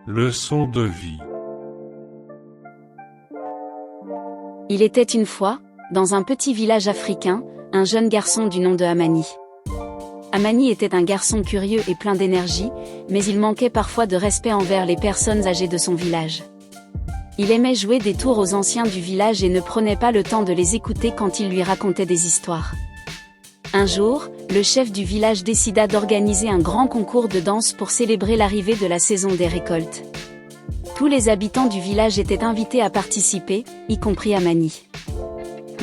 Leçon de vie. Il était une fois, dans un petit village africain, un jeune garçon du nom de Amani. Amani était un garçon curieux et plein d'énergie, mais il manquait parfois de respect envers les personnes âgées de son village. Il aimait jouer des tours aux anciens du village et ne prenait pas le temps de les écouter quand ils lui racontaient des histoires. Un jour, le chef du village décida d'organiser un grand concours de danse pour célébrer l'arrivée de la saison des récoltes. Tous les habitants du village étaient invités à participer, y compris Amani.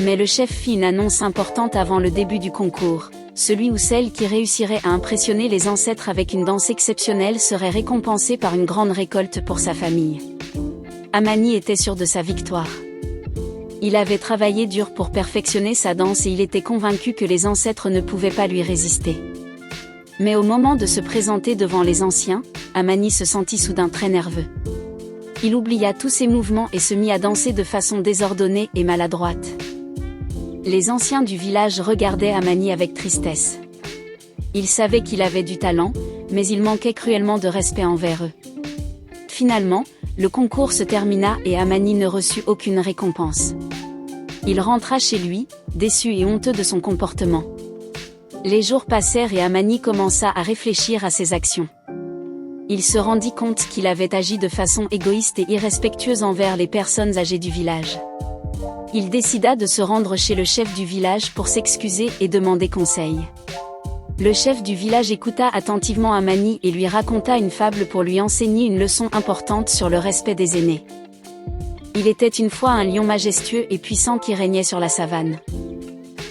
Mais le chef fit une annonce importante avant le début du concours. Celui ou celle qui réussirait à impressionner les ancêtres avec une danse exceptionnelle serait récompensé par une grande récolte pour sa famille. Amani était sûr de sa victoire. Il avait travaillé dur pour perfectionner sa danse et il était convaincu que les ancêtres ne pouvaient pas lui résister. Mais au moment de se présenter devant les anciens, Amani se sentit soudain très nerveux. Il oublia tous ses mouvements et se mit à danser de façon désordonnée et maladroite. Les anciens du village regardaient Amani avec tristesse. Ils savaient qu'il avait du talent, mais il manquait cruellement de respect envers eux. Finalement, le concours se termina et Amani ne reçut aucune récompense. Il rentra chez lui, déçu et honteux de son comportement. Les jours passèrent et Amani commença à réfléchir à ses actions. Il se rendit compte qu'il avait agi de façon égoïste et irrespectueuse envers les personnes âgées du village. Il décida de se rendre chez le chef du village pour s'excuser et demander conseil. Le chef du village écouta attentivement Amani et lui raconta une fable pour lui enseigner une leçon importante sur le respect des aînés. Il était une fois un lion majestueux et puissant qui régnait sur la savane.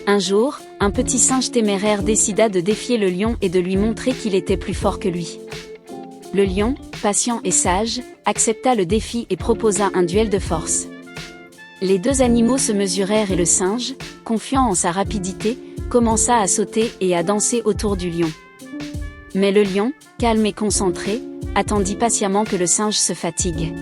Un jour, un petit singe téméraire décida de défier le lion et de lui montrer qu'il était plus fort que lui. Le lion, patient et sage, accepta le défi et proposa un duel de force. Les deux animaux se mesurèrent et le singe, confiant en sa rapidité, commença à sauter et à danser autour du lion. Mais le lion, calme et concentré, attendit patiemment que le singe se fatigue.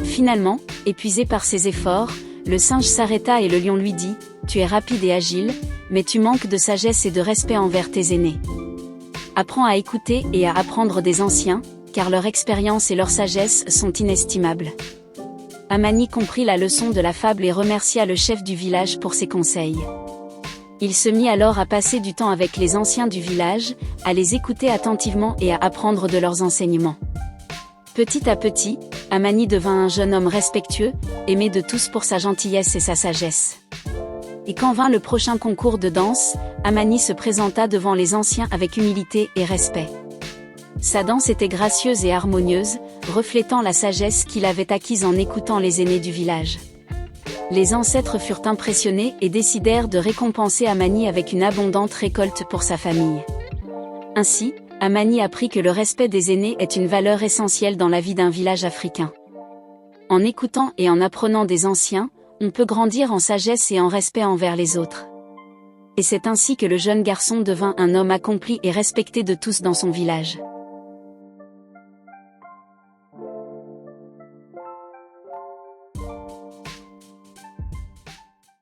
Finalement, épuisé par ses efforts, le singe s'arrêta et le lion lui dit « Tu es rapide et agile, mais tu manques de sagesse et de respect envers tes aînés. Apprends à écouter et à apprendre des anciens, car leur expérience et leur sagesse sont inestimables. » Amani comprit la leçon de la fable et remercia le chef du village pour ses conseils. Il se mit alors à passer du temps avec les anciens du village, à les écouter attentivement et à apprendre de leurs enseignements. Petit à petit, Amani devint un jeune homme respectueux, aimé de tous pour sa gentillesse et sa sagesse. Et quand vint le prochain concours de danse, Amani se présenta devant les anciens avec humilité et respect. Sa danse était gracieuse et harmonieuse, reflétant la sagesse qu'il avait acquise en écoutant les aînés du village. Les ancêtres furent impressionnés et décidèrent de récompenser Amani avec une abondante récolte pour sa famille. Ainsi, Amani apprit que le respect des aînés est une valeur essentielle dans la vie d'un village africain. En écoutant et en apprenant des anciens, on peut grandir en sagesse et en respect envers les autres. Et c'est ainsi que le jeune garçon devint un homme accompli et respecté de tous dans son village.